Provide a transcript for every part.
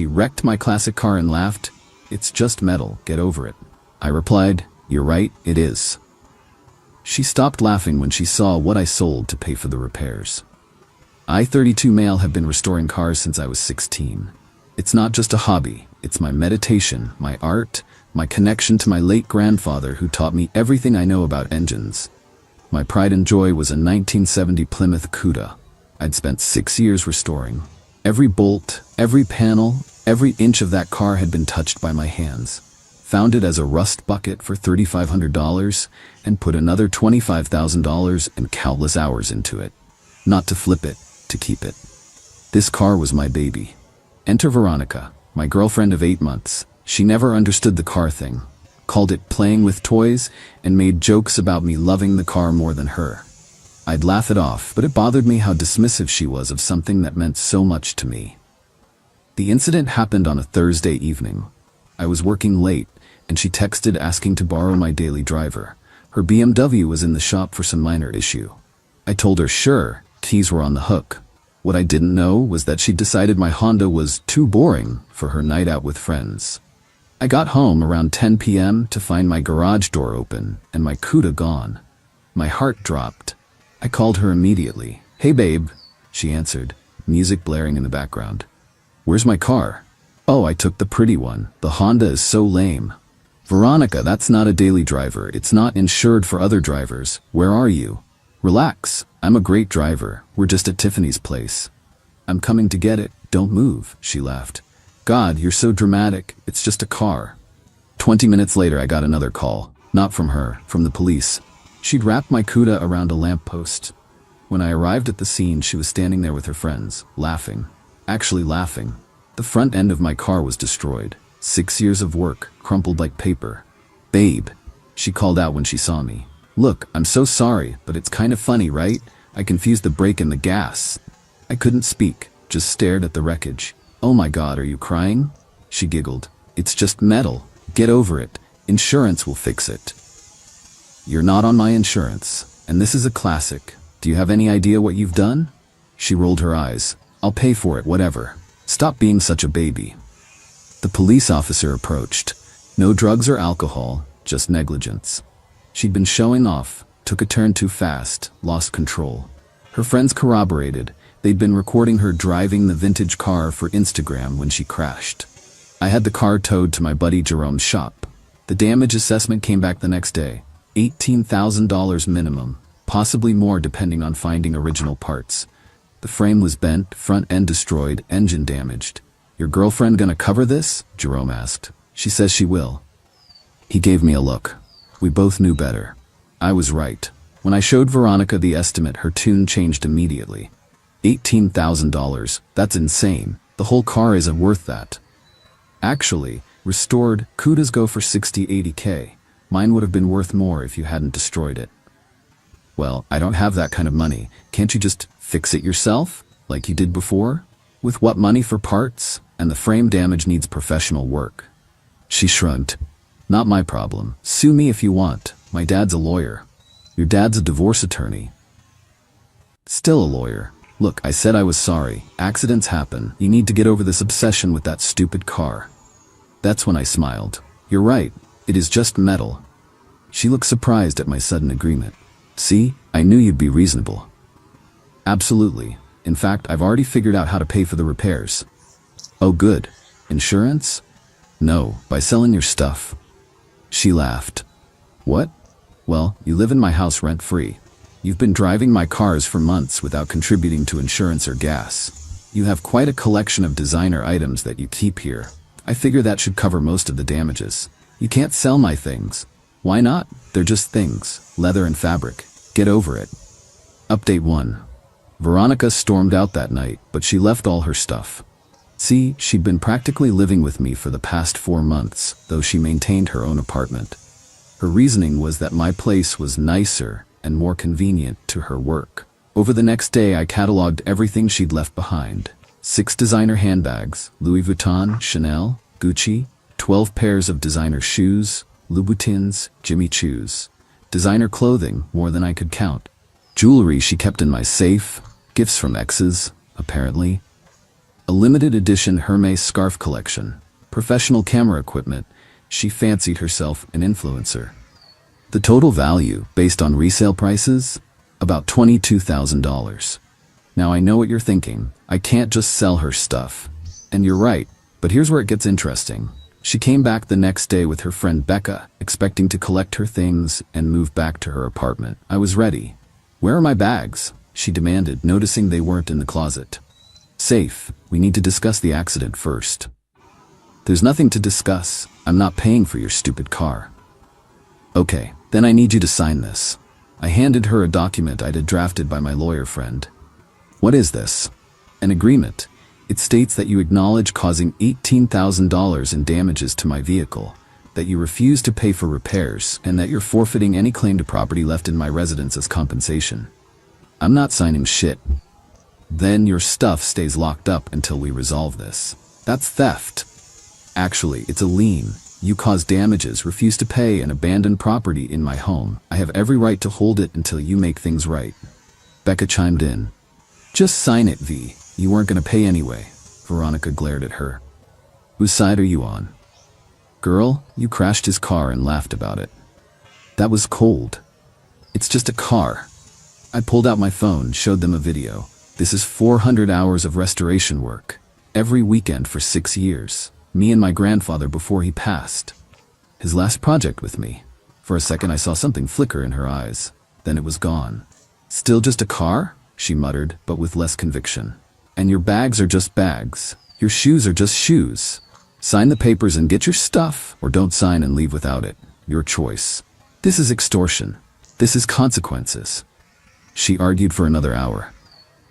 She wrecked my classic car and laughed. "It's just metal, get over it." I replied, "You're right, it is." She stopped laughing when she saw what I sold to pay for the repairs. I, 32 male, have been restoring cars since I was 16. It's not just a hobby, it's my meditation, my art, my connection to my late grandfather who taught me everything I know about engines. My pride and joy was a 1970 Plymouth Cuda. I'd spent 6 years restoring. Every bolt, every panel, every inch of that car had been touched by my hands. Found it as a rust bucket for $3,500 and put another $25,000 and countless hours into it. Not to flip it, to keep it. This car was my baby. Enter Veronica, my girlfriend of 8 months. She never understood the car thing, called it playing with toys, and made jokes about me loving the car more than her. I'd laugh it off, but it bothered me how dismissive she was of something that meant so much to me. The incident happened on a Thursday evening. I was working late, and she texted asking to borrow my daily driver. Her BMW was in the shop for some minor issue. I told her sure, keys were on the hook. What I didn't know was that she'd decided my Honda was too boring for her night out with friends. I got home around 10 p.m. to find my garage door open and my Cuda gone. My heart dropped. I called her immediately. "Hey babe," she answered, music blaring in the background. "Where's my car?" "Oh, I took the pretty one. The Honda is so lame." "Veronica, that's not a daily driver. It's not insured for other drivers. Where are you?" "Relax. I'm a great driver. We're just at Tiffany's place." "I'm coming to get it. Don't move," she laughed. "God, you're so dramatic. It's just a car." 20 minutes later, I got another call. Not from her, from the police. She'd wrapped my Cuda around a lamppost. When I arrived at the scene, she was standing there with her friends, laughing. Actually laughing. The front end of my car was destroyed. 6 years of work, crumpled like paper. "Babe," she called out when she saw me. "Look, I'm so sorry, but it's kind of funny, right? I confused the brake and the gas." I couldn't speak, just stared at the wreckage. "Oh my God, are you crying?" She giggled. "It's just metal. Get over it. Insurance will fix it." "You're not on my insurance, and this is a classic. Do you have any idea what you've done?" She rolled her eyes. "I'll pay for it, whatever. Stop being such a baby." The police officer approached. No drugs or alcohol, just negligence. She'd been showing off, took a turn too fast, lost control. Her friends corroborated. They'd been recording her driving the vintage car for Instagram when she crashed. I had the car towed to my buddy Jerome's shop. The damage assessment came back the next day. $18,000 minimum, possibly more depending on finding original parts. The frame was bent, front end destroyed, engine damaged. "Your girlfriend gonna cover this?" Jerome asked. "She says she will." He gave me a look. We both knew better. I was right. When I showed Veronica the estimate, her tune changed immediately. $18,000, that's insane. The whole car isn't worth that. Actually, restored, Cudas go for 60–80K. Mine would have been worth more if you hadn't destroyed it. "Well, I don't have that kind of money. Can't you just fix it yourself, like you did before? With what money for parts? And the frame damage needs professional work." She shrugged. "Not my problem. Sue me if you want. My dad's a lawyer." "Your dad's a divorce attorney." "Still a lawyer. Look, I said I was sorry. Accidents happen. You need to get over this obsession with that stupid car." That's when I smiled. "You're right. It is just metal." She looked surprised at my sudden agreement. "See, I knew you'd be reasonable." "Absolutely. In fact, I've already figured out how to pay for the repairs." "Oh good. Insurance?" "No, by selling your stuff." She laughed. "What?" "Well, you live in my house rent-free. You've been driving my cars for months without contributing to insurance or gas. You have quite a collection of designer items that you keep here. I figure that should cover most of the damages. You can't sell my things. Why not? They're just things, leather and fabric. Get over it." Update 1. Veronica stormed out that night, but she left all her stuff. See, she'd been practically living with me for the past 4 months, though she maintained her own apartment. Her reasoning was that my place was nicer and more convenient to her work. Over the next day, I cataloged everything she'd left behind. 6 designer handbags, Louis Vuitton, Chanel, Gucci, 12 pairs of designer shoes, Louboutins, Jimmy Choos. Designer clothing, more than I could count. Jewelry she kept in my safe, gifts from exes, apparently. A limited edition Hermes scarf collection. Professional camera equipment. She fancied herself an influencer. The total value, based on resale prices? About $22,000. Now I know what you're thinking. I can't just sell her stuff. And you're right, but here's where it gets interesting. She came back the next day with her friend Becca, expecting to collect her things and move back to her apartment. I was ready. "Where are my bags?" she demanded, noticing they weren't in the closet. "Safe. We need to discuss the accident first." "There's nothing to discuss. I'm not paying for your stupid car." "Okay, then I need you to sign this." I handed her a document I'd had drafted by my lawyer friend. "What is this?" "An agreement. It states that you acknowledge causing $18,000 in damages to my vehicle, that you refuse to pay for repairs, and that you're forfeiting any claim to property left in my residence as compensation." "I'm not signing shit." "Then your stuff stays locked up until we resolve this." "That's theft." "Actually, it's a lien. You cause damages, refuse to pay, and abandon property in my home. I have every right to hold it until you make things right." Becca chimed in. "Just sign it, V. You weren't going to pay anyway." Veronica glared at her. "Whose side are you on?" "Girl, you crashed his car and laughed about it." "That was cold. It's just a car." I pulled out my phone, showed them a video. "This is 400 hours of restoration work. Every weekend for 6 years. Me and my grandfather before he passed. His last project with me." For a second I saw something flicker in her eyes. Then it was gone. "Still just a car?" she muttered, but with less conviction. "And your bags are just bags. Your shoes are just shoes. Sign the papers and get your stuff, or don't sign and leave without it. Your choice. This is extortion. This is consequences." She argued for another hour.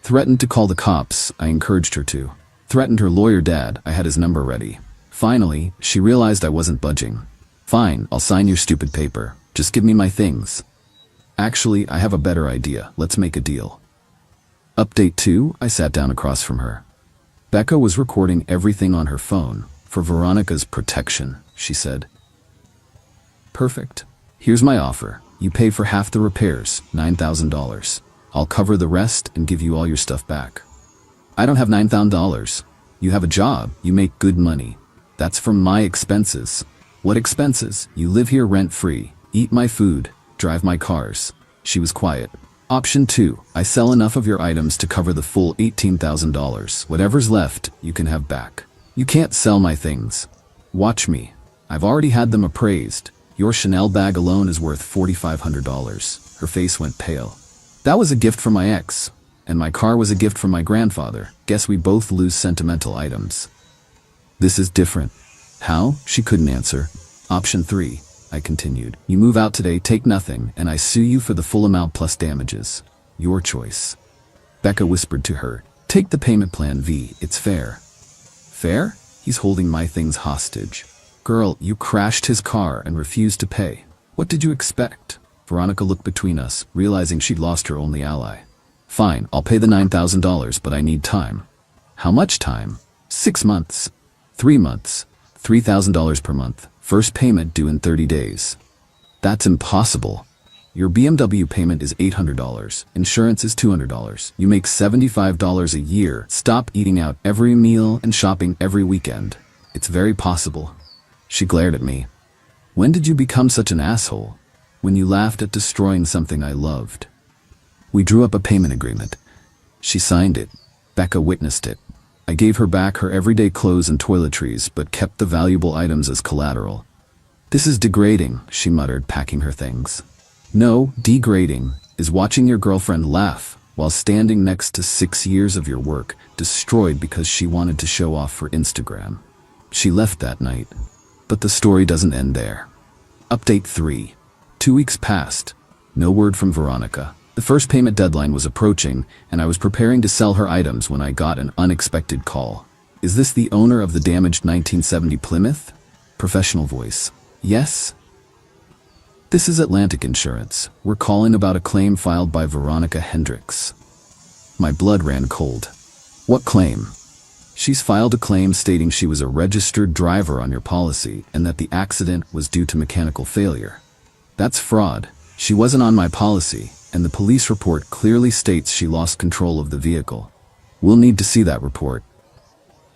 Threatened to call the cops, I encouraged her to. Threatened her lawyer dad, I had his number ready. Finally, she realized I wasn't budging. "Fine, I'll sign your stupid paper. Just give me my things." "Actually, I have a better idea. Let's make a deal." Update 2, I sat down across from her. Becca was recording everything on her phone, for Veronica's protection, she said. "Perfect. Here's my offer. You pay for half the repairs, $9,000. I'll cover the rest and give you all your stuff back." "I don't have $9,000. You have a job, you make good money. That's from my expenses." "What expenses? You live here rent-free, eat my food, drive my cars." She was quiet. Option 2, I sell enough of your items to cover the full $18,000. Whatever's left, you can have back. "You can't sell my things." "Watch me. I've already had them appraised. Your Chanel bag alone is worth $4,500. Her face went pale. "That was a gift from my ex. And my car was a gift from my grandfather. Guess we both lose sentimental items." "This is different." "How?" She couldn't answer. Option 3, I continued. You move out today, take nothing, and I sue you for the full amount plus damages. Your choice. Becca whispered to her, "Take the payment plan, V. It's fair." "Fair? He's holding my things hostage." "Girl, you crashed his car and refused to pay. What did you expect?" Veronica looked between us, realizing she'd lost her only ally. "Fine, I'll pay the $9,000, but I need time." "How much time?" 6 months. 3 months. $3,000 per month. First payment due in 30 days. "That's impossible. Your BMW payment is $800. Insurance is $200. You make $75 a year. Stop eating out every meal and shopping every weekend. It's very possible." She glared at me. "When did you become such an asshole?" "When you laughed at destroying something I loved." We drew up a payment agreement. She signed it. Becca witnessed it. I gave her back her everyday clothes and toiletries, but kept the valuable items as collateral. "This is degrading," she muttered, packing her things. "No, degrading is watching your girlfriend laugh while standing next to 6 years of your work, destroyed because she wanted to show off for Instagram." She left that night. But the story doesn't end there. Update 3. 2 weeks passed. No word from Veronica. The first payment deadline was approaching, and I was preparing to sell her items when I got an unexpected call. "Is this the owner of the damaged 1970 Plymouth?" Professional voice. "Yes." "This is Atlantic Insurance. We're calling about a claim filed by Veronica Hendricks." My blood ran cold. "What claim?" "She's filed a claim stating she was a registered driver on your policy and that the accident was due to mechanical failure." "That's fraud. She wasn't on my policy, and the police report clearly states she lost control of the vehicle." "We'll need to see that report."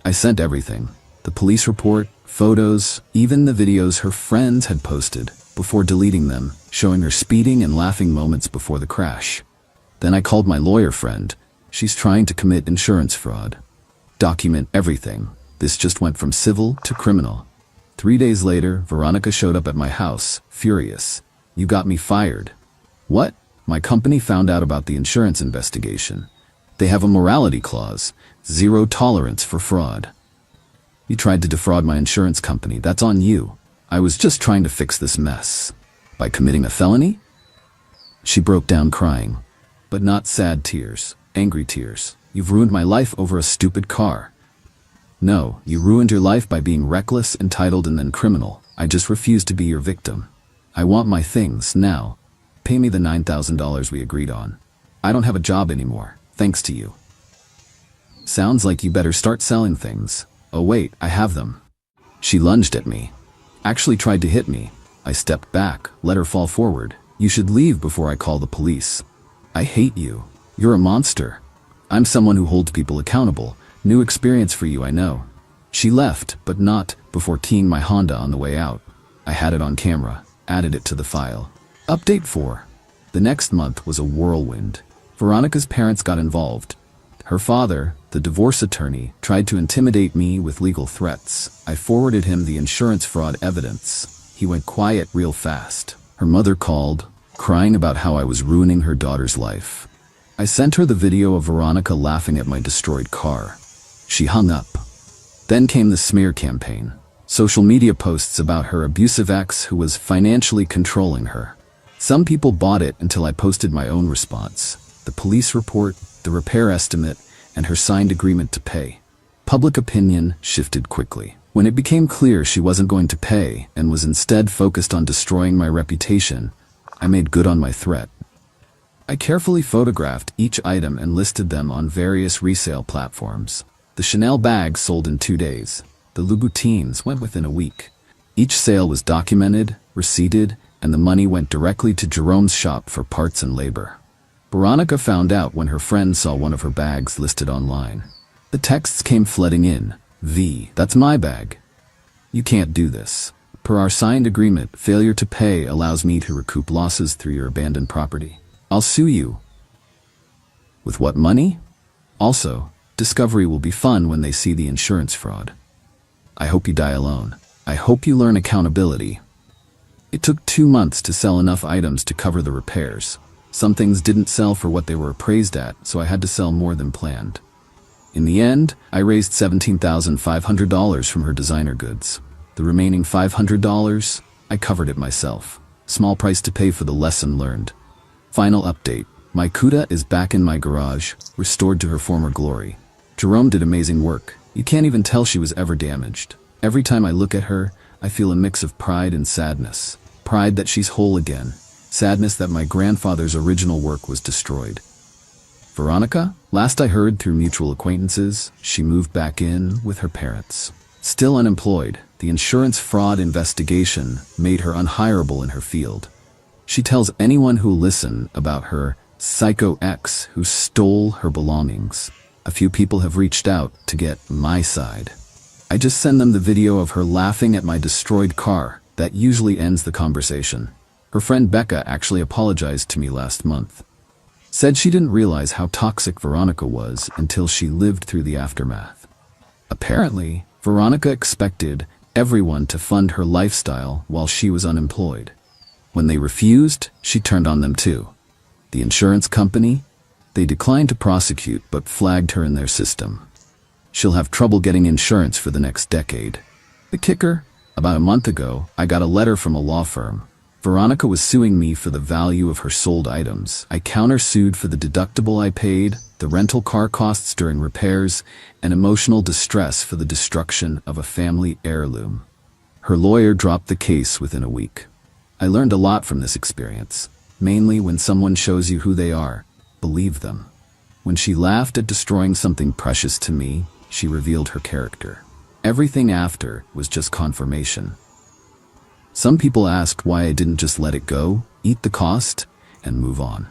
I sent everything. The police report, photos, even the videos her friends had posted, before deleting them, showing her speeding and laughing moments before the crash. Then I called my lawyer friend. She's trying to commit insurance fraud. Document everything. This just went from civil to criminal. 3 days later, Veronica showed up at my house, furious. "You got me fired." "What?" "My company found out about the insurance investigation. They have a morality clause, 0 tolerance for fraud. You tried to defraud my insurance company, that's on you. I was just trying to fix this mess. By committing a felony?" She broke down crying, but not sad tears, angry tears. "You've ruined my life over a stupid car." "No, you ruined your life by being reckless, entitled, and then criminal. I just refuse to be your victim. I want my things now. Pay me the $9,000 we agreed on. I don't have a job anymore, thanks to you." "Sounds like you better start selling things." "Oh wait, I have them." She lunged at me. Actually tried to hit me. I stepped back, let her fall forward. "You should leave before I call the police. I hate you. You're a monster. I'm someone who holds people accountable. New experience for you, I know." She left, but not before keying my Honda on the way out. I had it on camera, added it to the file. Update 4. The next month was a whirlwind. Veronica's parents got involved. Her father, the divorce attorney, tried to intimidate me with legal threats. I forwarded him the insurance fraud evidence. He went quiet real fast. Her mother called, crying about how I was ruining her daughter's life. I sent her the video of Veronica laughing at my destroyed car. She hung up. Then came the smear campaign. Social media posts about her abusive ex who was financially controlling her. Some people bought it until I posted my own response. The police report, the repair estimate, and her signed agreement to pay. Public opinion shifted quickly. When it became clear she wasn't going to pay and was instead focused on destroying my reputation, I made good on my threat. I carefully photographed each item and listed them on various resale platforms. The Chanel bags sold in 2 days. The Louboutins went within a week. Each sale was documented, receipted, and the money went directly to Jerome's shop for parts and labor. Veronica found out when her friend saw one of her bags listed online. The texts came flooding in. "That's my bag. You can't do this. Per our signed agreement, failure to pay allows me to recoup losses through your abandoned property. I'll sue you." With what money? Also, discovery will be fun when they see the insurance fraud. I hope you die alone. I hope you learn accountability. It took 2 months to sell enough items to cover the repairs. Some things didn't sell for what they were appraised at, so I had to sell more than planned. In the end, I raised $17,500 from her designer goods. The remaining $500, I covered it myself. Small price to pay for the lesson learned. Final update. My CUDA is back in my garage, restored to her former glory. Jerome did amazing work. You can't even tell she was ever damaged. Every time I look at her, I feel a mix of pride and sadness. Pride that she's whole again. Sadness that my grandfather's original work was destroyed. Veronica? Last I heard through mutual acquaintances, she moved back in with her parents. Still unemployed, the insurance fraud investigation made her unhireable in her field. She tells anyone who'll listen about her psycho ex who stole her belongings. A few people have reached out to get my side. I just send them the video of her laughing at my destroyed car. That usually ends the conversation. Her friend Becca actually apologized to me last month. Said she didn't realize how toxic Veronica was until she lived through the aftermath. Apparently, Veronica expected everyone to fund her lifestyle while she was unemployed. When they refused, she turned on them too. The insurance company? They declined to prosecute but flagged her in their system. She'll have trouble getting insurance for the next decade. The kicker? About a month ago, I got a letter from a law firm. Veronica was suing me for the value of her sold items. I countersued for the deductible I paid, the rental car costs during repairs, and emotional distress for the destruction of a family heirloom. Her lawyer dropped the case within a week. I learned a lot from this experience. Mainly when someone shows you who they are, believe them. When she laughed at destroying something precious to me, she revealed her character. Everything after was just confirmation. Some people asked why I didn't just let it go, eat the cost, and move on.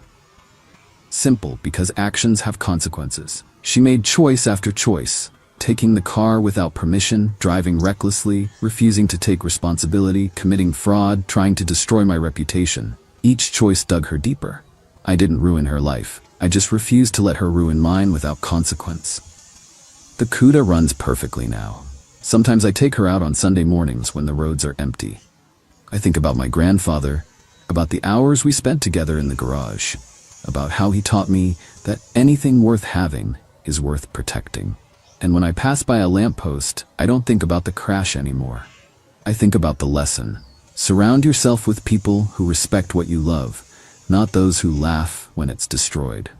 Simple, because actions have consequences. She made choice after choice. taking the car without permission, driving recklessly, refusing to take responsibility, committing fraud, trying to destroy my reputation. Each choice dug her deeper. I didn't ruin her life. I just refused to let her ruin mine without consequence. The CUDA runs perfectly now. Sometimes I take her out on Sunday mornings when the roads are empty. I think about my grandfather, about the hours we spent together in the garage, about how he taught me that anything worth having is worth protecting. And when I pass by a lamppost, I don't think about the crash anymore. I think about the lesson. Surround yourself with people who respect what you love, not those who laugh when it's destroyed.